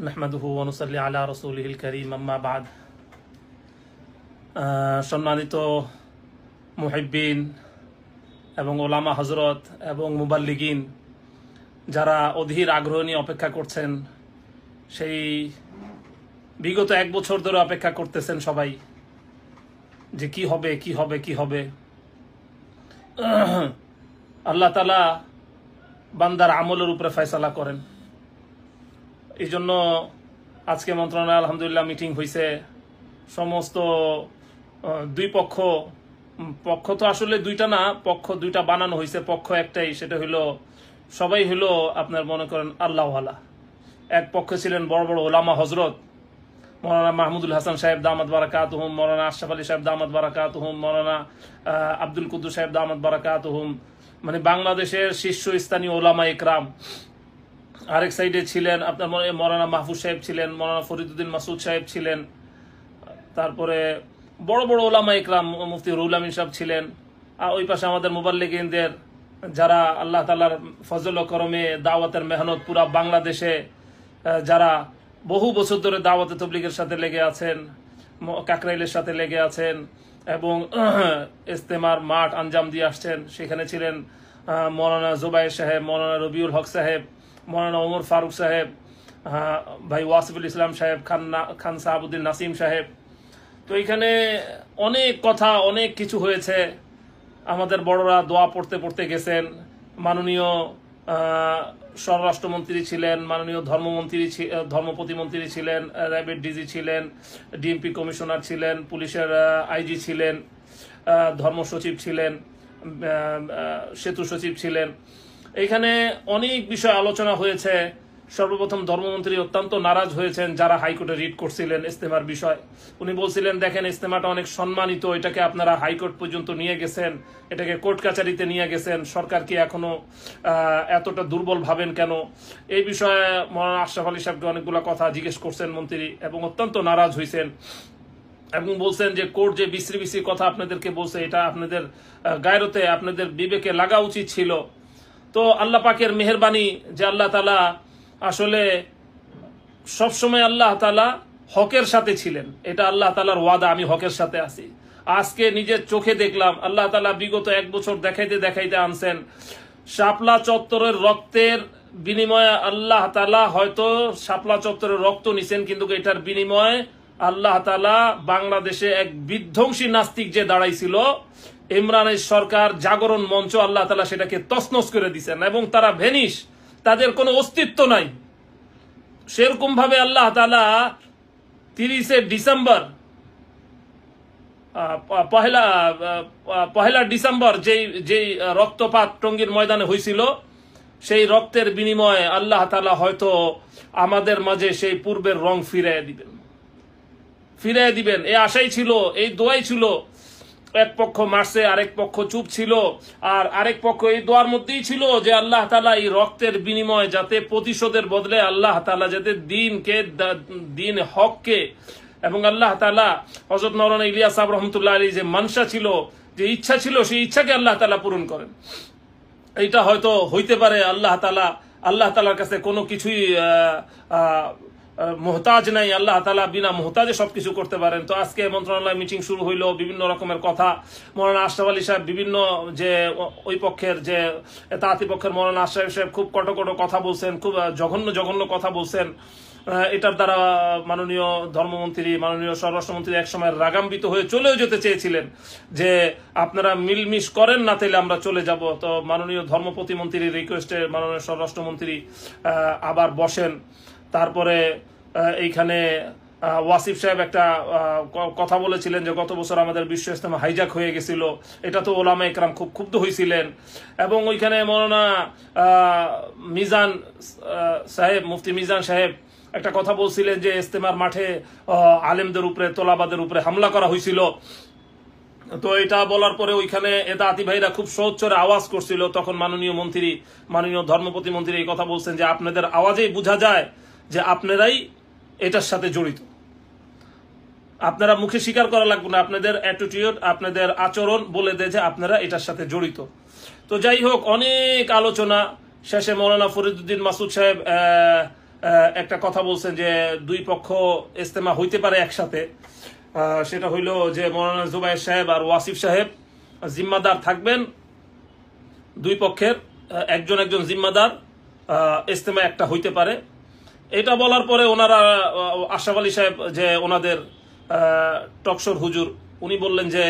নাহমাদুহু ওয়া নুসাল্লি আলা রাসূলিহিল কারীম আম্মা বাদ। সম্মানিত মুহিব্বিন এবং ওলামা হযরত এবং মুবাল্লিগিন যারা অধীর আগ্রহ নিয়ে অপেক্ষা করছেন, সেই বিগত এক বছর ধরে অপেক্ষা করতেছেন সবাই যে কি হবে কি হবে কি হবে। আল্লাহ তাআলা বান্দার আমলের উপরে ফয়সালা করেন। এই জন্য আজকে মন্ত্রণালয় আলহামদুলিল্লাহ মিটিং হয়েছে। সমস্ত দুই পক্ষ তো আসলে দুইটা না, পক্ষ দুইটা বানানো হয়েছে, পক্ষ একটাই, সেটা হইলো সবাই হইলো আপনার মনে করেন আল্লাহওয়ালা। এক পক্ষে ছিলেন বড় বড় ওলামা হজরত, মৌলানা মাহমুদুল হাসান সাহেব দামাত বারাকাতুহুম, মৌলানা আশরাফ আলী সাহেব দামাত বারাকাতুহুম, মৌলানা আব্দুল কুদ্দুস সাহেব দামাত বারাকাতুহুম, মানে বাংলাদেশের শীর্ষস্থানীয় ওলামা ইকরাম। আরেক সাইডে ছিলেন আপনার মৌলানা মাহফুজ সাহেব ছিলেন, মৌলানা ফরিদুদ্দিন মাসুদ সাহেব ছিলেন, তারপরে বড় বড় ওলামা ইকরাম মুফতি রুহুল আমিন সাহেব ছিলেন। আর ওই পাশে আমাদের মুবাল্লিগিনদের যারা আল্লাহ তাআলার ফজল ও করমে দাওয়াতের মেহনত পুরা বাংলাদেশে যারা বহু বছর ধরে দাওয়াতে তাবলীগের সাথে লেগে আছেন, কাকরাইলের সাথে লেগে আছেন এবং ইজতেমার মাঠ আঞ্জাম দিয়ে আসছেন। সেখানে ছিলেন মৌলানা জুবাইর সাহেব, মৌলানা রবিউল হক সাহেব, মৌলানা ওমর ফারুক সাহেব, ভাই ওয়াসিফুল ইসলাম সাহেব, খান সাহাবুদ্দিন নাসিম সাহেব। তো এখানে অনেক কথা অনেক কিছু হয়েছে। আমাদের বড়রা দোয়া পড়তে পড়তে গেছেন। মাননীয় স্বরাষ্ট্রমন্ত্রী ছিলেন, মাননীয় ধর্ম প্রতিমন্ত্রী ছিলেন, র্যাবের ডিজি ছিলেন, ডিএমপি কমিশনার ছিলেন, পুলিশের আইজি ছিলেন, ধর্ম সচিব ছিলেন, সেতু সচিব ছিলেন। এইখানে অনেক বিষয় আলোচনা হয়েছে। সর্বপ্রথম ধর্মমন্ত্রী অত্যন্ত নারাজ হয়েছেন যারা হাইকোর্টে রিট করছিলেন ইজতেমার বিষয়। উনি বলছিলেন, দেখেন ইজতেমাটা অনেক সম্মানিত, এটাকে আপনারা হাইকোর্ট পর্যন্ত নিয়ে গেছেন, এটাকে কোর্ট কাছারিতে নিয়ে গেছেন, সরকার কি এখনো এতটা দুর্বল ভাবেন কেন? এই বিষয়ে মৌলানা আশরাফ আলী সাহেবকে অনেকগুলো কথা জিজ্ঞেস করছেন মন্ত্রী এবং অত্যন্ত নারাজ হয়েছেন এবং বলছেন যে কোর্ট যে বিশ্রী বিশ্রী কথা আপনাদেরকে বলছে, এটা আপনাদের গায়রতে আপনাদের বিবেকে লাগা উচিত ছিল। তো আল্লাহ পাকের মেহেরবানি যে আল্লাহ তাআলা আসলে সবসময় আল্লাহ তাআলা হকের সাথে ছিলেন, এটা আল্লাহ তাআলার ওয়াদা, আমি হকের সাথে আছি। আজকে নিজের চোখে দেখলাম আল্লাহ তাআলা বিগত এক বছর দেখাইতে দেখাইতে আনছেন। শাপলা চত্বরের রক্তের বিনিময়ে আল্লাহ তাআলা হয়তো শাপলা চত্বরের রক্ত নিছেন, কিন্তু এটার বিনিময়ে আল্লাহ তাআলা বাংলাদেশে এক বিধ্বংসী নাস্তিক যে দাঁড়াইছিল, ইমরানের সরকার জাগরণ মঞ্চ, আল্লাহ তাআলা সেটাকে তছনছ করে দিয়েছেন এবং তারা ভেনিশ, তাদের কোনো অস্তিত্ব নাই। সেরকম ভাবে আল্লাহ তাআলা 30 ডিসেম্বর পহেলা ডিসেম্বর যেই রক্তপাত টঙ্গীর ময়দানে হয়েছিল, সেই রক্তের বিনিময়ে আল্লাহ তাআলা হয়তো আমাদের মাঝে সেই পূর্বের রং ফিরিয়ে দিবেন। এই আশাই ছিল, এই দোয়াই ছিল। এক পক্ষ মারছে, আরেক পক্ষ চুপ ছিল, আর আরেক পক্ষ এই দোয়ার মধ্যেই ছিল যে আল্লাহ তাআলা এই রক্তের বিনিময় যাতে প্রতিশোধের বদলে আল্লাহ তাআলা যাতে দিন হককে এবং আল্লাহ তাআলা হযরত মাওলানা ইলিয়াস সাহেব রহমতুল্লাহ আলাইহি যে মানসা ছিল, যে ইচ্ছা ছিল, সেই ইচ্ছাকে আল্লাহ তাআলা পূরণ করেন। এইটা হয়তো হইতে পারে আল্লাহ তাআলার কাছে কোনো কিছুই মোহতাজ নাই, আল্লাহ তাআলা বিনা মোহতাজে সবকিছু করতে পারেন। তো আজকে মন্ত্রণালয় মিটিং শুরু হইলো, বিভিন্ন রকমের কথা। মৌলানা আশরাফ আলী সাহেব বিভিন্ন যে ওই পক্ষের যে তাঁতি পক্ষের মৌলানা আশরাফ সাহেব খুব কটকট কথা বলছেন, খুব জঘন্য কথা বলছেন। এটার দ্বারা মাননীয় ধর্মমন্ত্রী, মাননীয় স্বরাষ্ট্রমন্ত্রী একসময় রাগান্বিত হয়ে চলেও যেতে চেয়েছিলেন যে আপনারা মিলমিশ করেন না, তাইলে আমরা চলে যাব। তো মাননীয় ধর্ম প্রতিমন্ত্রীর রিকোয়েস্টে মাননীয় স্বরাষ্ট্রমন্ত্রী আবার বসেন। তারপরে এইখানে ওয়াসিফ সাহেব একটা কথা বলেছিলেন যে গত বছর আমাদের বিশ্ব ইজতেমা হাইজ্যাক হয়ে গেছিল, এটা তো ওলামা ইকরাম খুব ক্ষুব্ধ হয়েছিলেন। এবং ওইখানে মৌলানা মিজান সাহেব, মুফতি মিজান সাহেব একটা কথা বলছিলেন যে ইজতেমার মাঠে আলেমদের উপরে, তোলাবাদের উপরে হামলা করা হয়েছিল। তো এটা বলার পরে ওইখানে এদাতি ভাইরা খুব সোচ্চারে আওয়াজ করছিল। তখন মাননীয় ধর্ম প্রতিমন্ত্রী এই কথা বলছেন যে আপনাদের আওয়াজেই বোঝা যায় যে আপনারাই এটার সাথে জড়িত। আপনারা মুখে স্বীকার করা লাগবে না, আপনাদের অ্যাটিটিউড, আপনাদের আচরণ বলে দেয় যে আপনারা এটার সাথে জড়িত। তো যাই হোক, অনেক আলোচনা শেষে মৌলানা ফরিদুদ্দিন মাসুদ সাহেব একটা কথা বলছেন যে দুই পক্ষ ইজতেমা হইতে পারে একসাথে। সেটা হইল যে মৌলানা জুবায়ের সাহেব আর ওয়াসিফ সাহেব জিম্মাদার থাকবেন, দুই পক্ষের একজন একজন জিম্মাদার, ইজতেমা একটা হইতে পারে। এটা বলার পরে ওনারা আশরাফ আলী সাহেব যে ওনাদের টকশোর হুজুর, উনি বললেন যে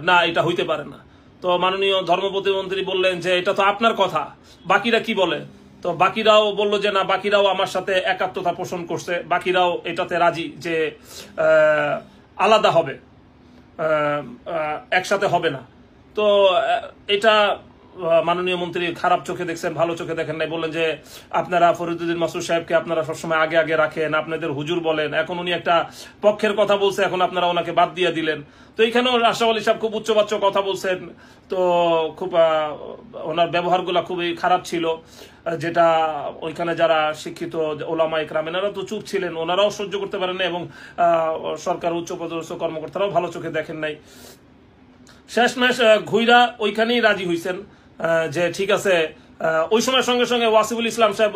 না, এটা হইতে পারে না। তো মাননীয় ধর্ম প্রতিমন্ত্রী বললেন যে এটা তো আপনার কথা, বাকিরা কি বলে? তো বাকিরাও বলল যে না, বাকিরাও আমার সাথে একাত্মতা পোষণ করছে, বাকিরাও এটাতে রাজি যে আলাদা হবে, একসাথে হবে না। তো এটা মাননীয় মন্ত্রী খারাপ চোখে দেখছেন, ভালো চোখে দেখেন নাই। বললেন যে আপনারা ফরিদুদ্দিন মাসুদ সাহেবকে আপনারা সবসময় আগে আগে রাখেন, আপনাদের হুজুর বলেন, এখন উনি একটা পক্ষের কথা বলছে, এখন আপনারা ওনাকে বাদ দিয়ে দিলেন। তো এইখানেও আশরাফ আলী সাহেব খুব উচ্চবাচ্য কথা বলছেন। তো খুব ওনার ব্যবহারগুলো খুবই খারাপ ছিল, যেটা ওইখানে যারা শিক্ষিত ওলামা ইকরাম এনারা তো চুপ ছিলেন, ওনারাও সহ্য করতে পারেন না, এবং সরকার উচ্চপদস্থ কর্মকর্তারাও ভালো চোখে দেখেন নাই। শেষমেশ ঘুইরা ওইখানেই রাজি হইছেন যে ঠিক আছে। ওই সময় সঙ্গে সঙ্গে ওয়াসিফুল ইসলাম সাহেব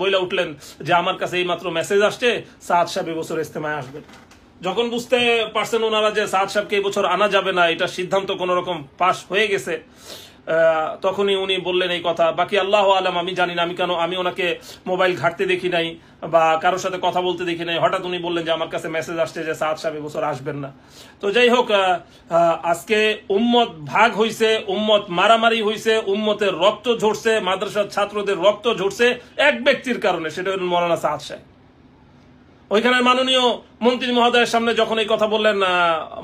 বইলা উঠলেন যে আমার কাছে এই মাত্র মেসেজ আসছে, সাদ সাহেব এবছর ইজতেমায় আসবেন। যখন বুঝতে পারছেন ওনারা যে সাদ সাহেবকে এই বছর আনা যাবে না, এটা সিদ্ধান্ত কোন রকম পাস হয়ে গেছে, তখনই উনি বললেন এই কথা। বাকি আল্লাহ আলম, আমি জানি না, আমি ওনাকে মোবাইল ঘাটতে দেখি নাই বা কারোর সাথে কথা বলতে দেখি নাই। হঠাৎ উনি বললেন যে আমার কাছে মেসেজ আসছে যে সাদ সাহেব এবছর আসবেন না। তো যাই হোক, আজকে উম্মত ভাগ হইছে, উম্মত মারামারি হইছে, উম্মতের রক্ত ঝরছে, মাদ্রাসার ছাত্রদের রক্ত ঝরছে এক ব্যক্তির কারণে, সেটা হল মৌলানা সাদ সাহেব। ওইখানে মাননীয় মন্ত্রী মহোদয়ের সামনে যখন এই কথা বললেন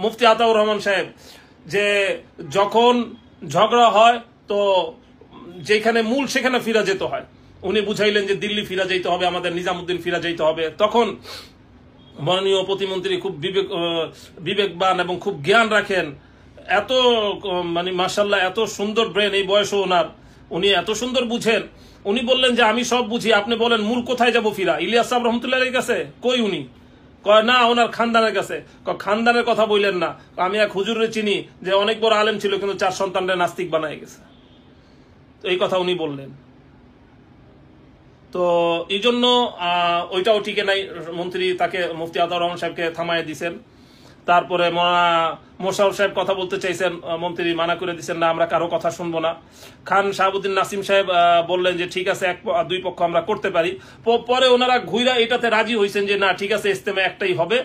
মুফতি আতাউর রহমান সাহেব, যে যখন ঝগড়া হয় তো যেখানে মূল সেখানে ফিরা যেতে হয়, উনি বুঝাইলেন যে দিল্লি ফিরা যেতে হবে, আমাদের নিজামুদ্দিন ফিরা যেতে হবে। তখন মাননীয় প্রতিমন্ত্রী খুব বিবেকবান এবং খুব জ্ঞান রাখেন, এত মানে মাশাআল্লাহ এত সুন্দর ব্রেন, এই বয়সও ওনার, উনি এত সুন্দর বুঝেন। উনি বললেন যে আমি সব বুঝি, আপনি বলেন মূল কোথায় যাব ফিরা? ইলিয়াস সাহেব রহমতুল্লাহর কাছে? কই উনি? কয় না, ওনার খানদানের কাছে। খানদানের কথা বললেন না, আমি এক হুজুরে চিনি যে অনেক বড় আলেম ছিল, কিন্তু 4 সন্তানরা নাস্তিক বানায় গেছে। তো এই কথা উনি বললেন। তো এই জন্য ওইটাও টিকে নাই, মন্ত্রী তাকে মুফতি আতাউর রহমান সাহেবকে থামায় দিছেন। তারপরে মোশাররফ সাহেব কথা বলতে চাইছেন, মন্ত্রী মানা করে দিচ্ছেন, না আমরা কারো কথা শুনবো না। খান শাহাবুদ্দিন নাসিম সাহেব বললেন যে ঠিক আছে, দুই পক্ষ আমরা করতে পারি। পরে ওনারা ঘুইরা এটাতে রাজি হয়েছেন যে না ঠিক আছে, ইজতেমা একটাই হবে,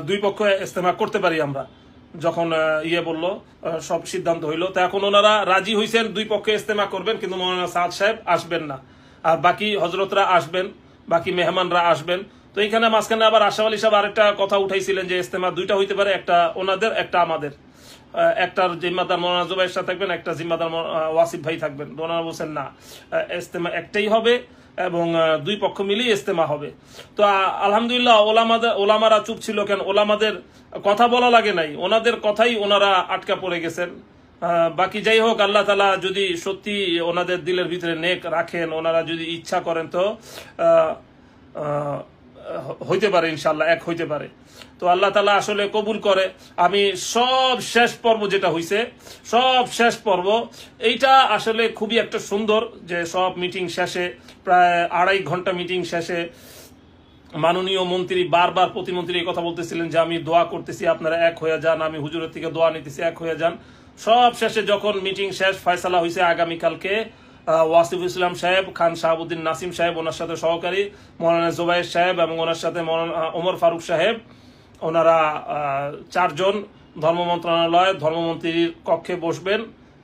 দুই পক্ষ ইজতেমা করতে পারি আমরা। যখন বলল, সব সিদ্ধান্ত হইল, তো এখন ওনারা রাজি হয়েছেন দুই পক্ষে ইজতেমা করবেন, কিন্তু মৌলানা সাদ সাহেব আসবেন না, আর বাকি হজরতরা আসবেন, বাকি মেহমানরা আসবেন। তো এইখানে মাঝখানে আবার আশরাফ আলী সাহেব আরেকটা কথা উঠাইছিলেন যে ইজতেমা দুইটা হইতে পারে, একটা ওনাদের একটা আমাদের, একটার জিম্মাদার মৌলানা জুবায়ের সাহেব থাকবেন, একটা জিম্মাদার ওয়াসিফ ভাই থাকবেন। ওনারা বলছেন না, ইজতেমা একটাই হবে এবং দুই পক্ষ মিলেই ইজতেমা হবে। তো আলহামদুলিল্লাহ ওলামারা চুপ ছিল কেন? ওলামাদের কথা বলা লাগে নাই, ওনাদের কথাই ওনারা আটকা পড়ে গেছেন। বাকি যাই হোক, আল্লাহ তাআলা যদি সত্যি ওনাদের দিলের ভিতরে নেক রাখেন, ওনারা যদি ইচ্ছা করেন, তো হইতে পারে, ইনশাল্লাহ এক হইতে পারে। তো আল্লাহ তাআলা আসলে কবুল করে। আমি সব শেষ পর্ব যেটা হইছে, সব শেষ পর্ব, এইটা আসলে খুবই একটা সুন্দর, যে সব মিটিং শেষে প্রায় 2.5 ঘন্টা মিটিং শেষে মাননীয় মন্ত্রী বারবার প্রতিমন্ত্রী এই কথা বলতেছিলেন যে আমি দোয়া করতেছি, আপনারা এক হয়ে যান, আমি হুজুরের থেকে দোয়া নিতেছি, এক হয়ে যান। সব শেষে যখন মিটিং শেষ, ফয়সালা হয়েছে আগামীকালকে ওয়াসিফুল ইসলাম সাহেব, খান শাহাবুদ্দিন নাসিম সাহেব, ওনার সাথে সহকারী মৌলানা জুবায়ের সাহেব এবং ওনার সাথে মৌলানা ওমর ফারুক সাহেব, ওনারা 4 জন ধর্ম মন্ত্রণালয় ধর্মমন্ত্রীর কক্ষে বসবেন,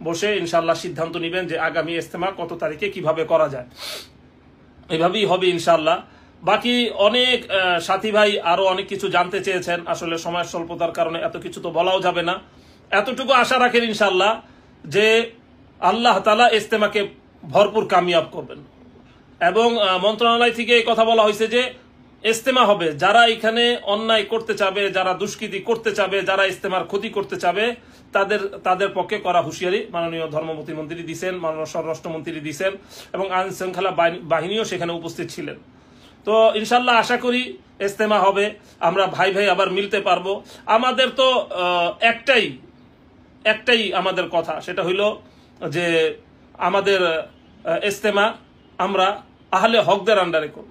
বসে ইনশাল্লাহ সিদ্ধান্ত নেবেন যে আগামী ইজতেমা কত তারিখে কিভাবে করা যায়। এভাবেই হবে ইনশাল্লাহ। বাকি অনেক সাথী ভাই আরো অনেক কিছু জানতে চেয়েছেন, আসলে সময়ের স্বল্পতার কারণে এত কিছু তো বলাও যাবে না। এতটুকু আশা রাখেন ইনশাল্লাহ যে আল্লাহ তাআলা ইজতেমাকে ভরপুর কামিয়াব করবেন। এবং মন্ত্রণালয় থেকে এই কথা বলা হয়েছে যে ইজতেমা হবে, যারা এখানে অন্যায় করতে চাবে, যারা দুষ্কৃতি করতে চাবে, যারা ইজতেমার ক্ষতি করতে চাবে, তাদের পক্ষে করা হুঁশিয়ারি মাননীয় ধর্ম প্রতিমন্ত্রী দিয়েছেন, মাননীয় স্বরাষ্ট্রমন্ত্রী দিয়েছেন, এবং আইন শৃঙ্খলা বাহিনীও সেখানে উপস্থিত ছিলেন। তো ইনশাল্লাহ আশা করি ইজতেমা হবে, আমরা ভাই ভাই আবার মিলতে পারবো। আমাদের তো একটাই আমাদের কথা, সেটা হইল যে আমাদের ইজতেমা আমরা আহলে হকদের আন্ডারে করব।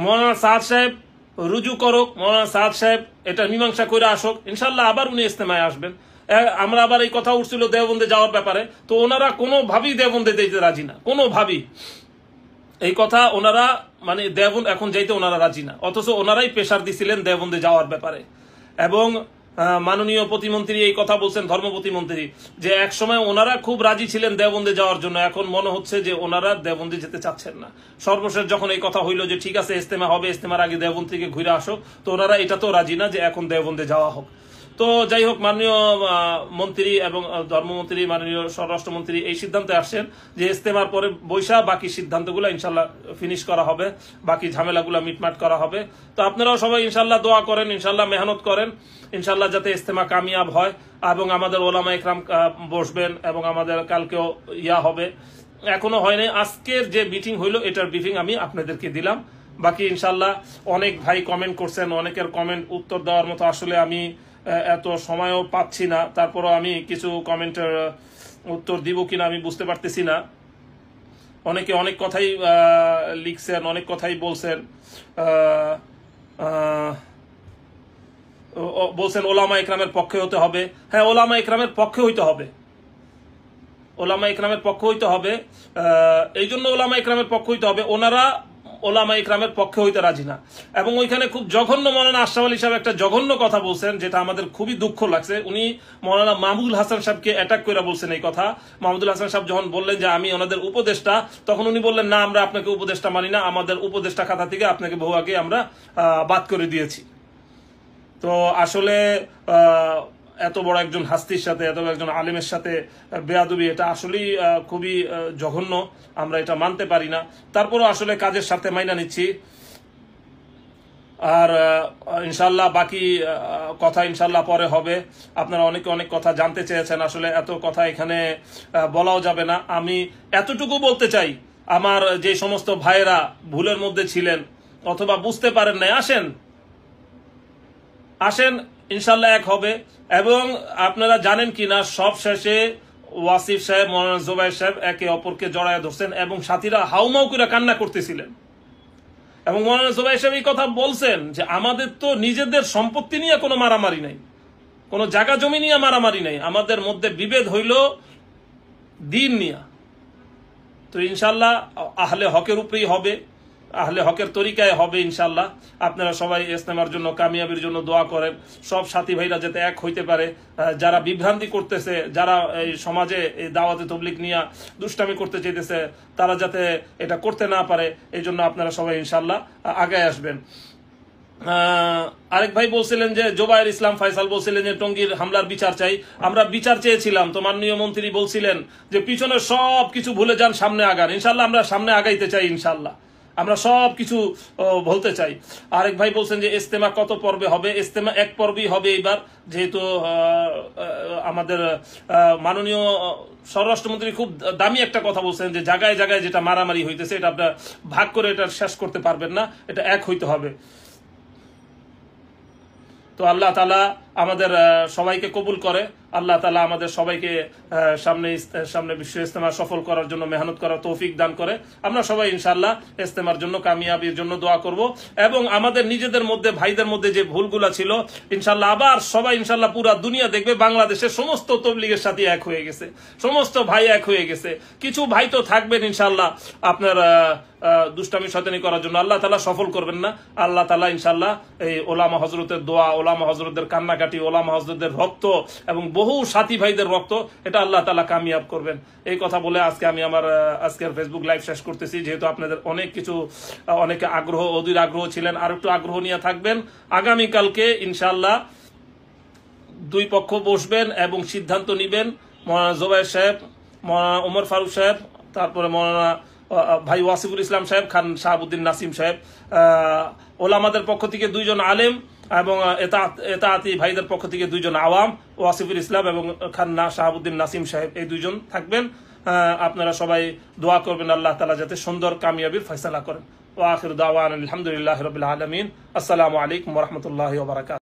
মৌলানা সাদ সাহেব রুজু করুক, মৌলানা সাদ সাহেব এটা মীমাংসা করে আসুক, ইনশাল্লাহ আবার উনি ইজতেমায় আসবেন। আমরা আবার এই কথা উঠছিল দেওবন্দে যাওয়ার ব্যাপারে, তো ওনারা কোনোভাবেই দেওবন্দে দিতে রাজি না, কোনোভাবেই এই কথা ওনারা মানে দেওবন্দ এখন যাইতে ওনারা রাজি না, অথচ ওনারাই প্রেশার দিছিলেন দেওবন্দে যাওয়ার ব্যাপারে। এবং মাননীয় প্রতিমন্ত্রী এই কথা বলছেন, ধর্ম প্রতিমন্ত্রী, যে এক সময় ওনারা খুব রাজি ছিলেন দেওবন্দে যাওয়ার জন্য, এখন মনে হচ্ছে যে ওনারা দেওবন্দে যেতে চাচ্ছেন না। সর্বশেষ যখন এই কথা হইলো যে ঠিক আছে ইজতেমা হবে, ইজতেমার আগে দেওবন্দ থেকে ঘুরে আসো, তো ওনারা এটা তো রাজি না যে এখন দেওবন্দে যাওয়া হোক। তো যাই হোক, মাননীয় মন্ত্রী এবং ধর্মমন্ত্রী, মাননীয় স্বরাষ্ট্রমন্ত্রী এই সিদ্ধান্তে আসছেন যে ইজতেমার পরে বৈশা বাকি সিদ্ধান্তগুলো ইনশাল্লাহ ফিনিশ করা হবে, বাকি ঝামেলাগুলো মিটমাট করা হবে। তো আপনারাও সবাই ইনশাল্লাহ দোয়া করেন, ইনশাল্লাহ মেহনত করেন, ইনশাল্লাহ যাতে ইজতেমা কামিয়াব হয় এবং আমাদের ওলামা ইকরাম বসবেন এবং আমাদের কালকেও হবে, এখনো হয় নাই। আজকের যে মিটিং হইলো এটার ব্রিফিং আমি আপনাদেরকে দিলাম। বাকি ইনশাল্লাহ অনেক ভাই কমেন্ট করছেন, অনেকের কমেন্ট উত্তর দেওয়ার মতো আসলে আমি এত সময়ও পাচ্ছি না, তারপরও আমি কিছু কমেন্টের উত্তর দিব কিনা আমি বুঝতে পারতেছি না। অনেকে অনেক কথাই লিখছেন, অনেক কথাই বলছেন। বলছেন ওলামা ইকরামের পক্ষে হতে হবে। হ্যাঁ, ওলামা ইকরামের পক্ষে হইতে হবে, ওলামা ইকরামের পক্ষে হইতে হবে। এই জন্য ওলামা ইকরামের পক্ষে হইতে হবে, ওনারা ওলামা ইকরামের পক্ষে হইতে রাজি না। এবং ওইখানে খুব জঘন্য মৌলানা আশরাফ আলী সাহেব একটা জঘন্য কথা বলছেন, যেটা আমাদের খুবই দুঃখ লাগছে। উনি মৌলানা মাহমুদুল হাসান সাহেবকে অ্যাটাক করে বলছেন এই কথা। মাহমুদুল হাসান সাহেব যখন বললেন যে আমি ওনাদের উপদেষ্টা, তখন উনি বললেন না, আমরা আপনাকে উপদেষ্টা মানি না, আমাদের উপদেষ্টা খাতা থেকে আপনাকে বহু আগে আমরা বাদ করে দিয়েছি। তো আসলে এত বড় একজন হাস্তির সাথে, এত বড় একজন আলেমের সাথে বেয়াদবি, এটা আসলেই খুবই জঘন্য, আমরা এটা মানতে পারি না। তারপরও আসলে কাজের সাথে মাইনা নিচ্ছি। আর ইনশাল্লাহ বাকি কথা ইনশাল্লাহ পরে হবে। আপনারা অনেকে অনেক কথা জানতে চেয়েছেন, আসলে এত কথা এখানে বলাও যাবে না। আমি এতটুকু বলতে চাই, আমার যে সমস্ত ভাইয়েরা ভুলের মধ্যে ছিলেন অথবা বুঝতে পারেন নাই, আসেন ইনশাল্লাহ এক হবে। এবং আপনারা জানেন কিনা, সব শেষে ওয়াসিফ সাহেব, মৌলানা জুবাইর সাহেব একে অপরকে জড়ায় ধরছেন এবং সাথীরা হাউমাউ করে কান্না করতেছিলেন। এবং মৌলানা জুবাইর সাহেব এই কথা বলছেন যে আমাদের তো নিজেদের সম্পত্তি নিয়ে কোনো মারামারি নাই, কোনো জায়গা জমি নিয়ে মারামারি নাই, আমাদের মধ্যে বিভেদ হইল দিন নিয়ে। তো ইনশাল্লাহ আহলে হকের উপরেই হবে, আহলে হকের তরিকায় হবে ইনশাল্লাহ। আপনারা সবাই ইজতেমার জন্য, কামিয়াবির জন্য দোয়া করেন। সব সাথী ভাইরা যাতে এক হইতে পারে, যারা বিভ্রান্তি করতেছে, যারা এই সমাজে এই দাওয়াতে তবলিগ নিয়ে দুষ্টামি করতে চাইতেছে, তারা যাতে এটা করতে না পারে, এই জন্য আপনারা সবাই ইনশাল্লাহ আগে আসবেন। আরেক ভাই বলছিলেন যে জোবায়ের ইসলাম ফাইসাল বলছিলেন যে টঙ্গীর হামলার বিচার চাই। আমরা বিচার চেয়েছিলাম, তো মাননীয় মন্ত্রী বলছিলেন যে পিছনে সব কিছু ভুলে যান, সামনে আগান। ইনশাল্লাহ আমরা সামনে আগাইতে চাই, ইনশাল্লাহ আমরা সব কিছু বলতে চাই। আরেক ভাই বলছেন যে ইজতেমা কত পর্বে হবে? ইজতেমা এক পর্বই হবে এইবার, যেহেতু আমাদের মাননীয় স্বরাষ্ট্রমন্ত্রী খুব দামি একটা কথা বলছেন যে জায়গায় জায়গায় যেটা মারামারি হইতেছে, এটা আপনার ভাগ করে এটা শেষ করতে পারবেন না, এটা এক হইতে হবে। তো আল্লাহ তাআলা আমাদের সবাইকে কবুল করে, আল্লাহ তাআলা আমাদের সবাইকে সামনে বিশ্ব ইজতেমা সফল করার জন্য মেহনত করার তৌফিক দান করে। আমরা সবাই ইনশাআল্লাহ ইজতেমার জন্য, কামিয়াবির জন্য দোয়া করব। এবং আমাদের নিজেদের মধ্যে, ভাইদের মধ্যে যে ভুলগুলা ছিল, ইনশাআল্লাহ আবার সবাই ইনশাআল্লাহ পুরা দুনিয়া দেখবে বাংলাদেশের সমস্ত তবলিগের সাথে এক হয়ে গেছে, সমস্ত ভাই এক হয়ে গেছে। কিছু ভাই তো থাকবেন ইনশাআল্লাহ আপনার দুষ্টামি শয়তানি করার জন্য, আল্লাহ তাআলা সফল করবেন না। আল্লাহ তাআলা ইনশাআল্লাহ এই ওলামা হযরতের দোয়া, ওলামা হযরতদের কান্নাকাটি, ওলামা হযরতদের রক্ত এবং বহু সাথী ভাইদের রক্ত, এটা আল্লাহ তাআলা কামিয়াব করবেন। এই কথা বলে আজকে আমি আমার আজকের ফেসবুক লাইভ শেষ করতেছি। যেহেতু আপনাদের অনেক কিছু, অনেকে আগ্রহ, অধীর আগ্রহ ছিলেন, আর একটু আগ্রহ নিয়ে থাকবেন। আগামীকালকে ইনশাআল্লাহ দুই পক্ষ বসবেন এবং সিদ্ধান্ত নিবেন। মৌলানা জুবাইর সাহেব, মৌলানা ওমর ফারুক সাহেব, তারপরে মৌলানা ভাই ওয়াসিফুল ইসলাম সাহেব, খান শাহাবুদ্দিন নাসিম সাহেব, ওলামাদের পক্ষ থেকে দুইজন আলেম এবং এতাআতি ভাইদের পক্ষ থেকে দুইজন আওয়াম, ওয়াসিফুল ইসলাম এবং খান শাহাবুদ্দিন নাসিম সাহেব, এই দুইজন থাকবেন। আপনারা সবাই দোয়া করবেন আল্লাহ তাআলা যাতে সুন্দর কামিয়াবির ফয়সালা করেন। ওয়া আখিরু দাওয়ানা আলহামদুলিল্লাহি রাব্বিল আলামিন। আসসালামু আলাইকুম ওয়া রাহমাতুল্লাহি ওয়া বারাকাতুহু।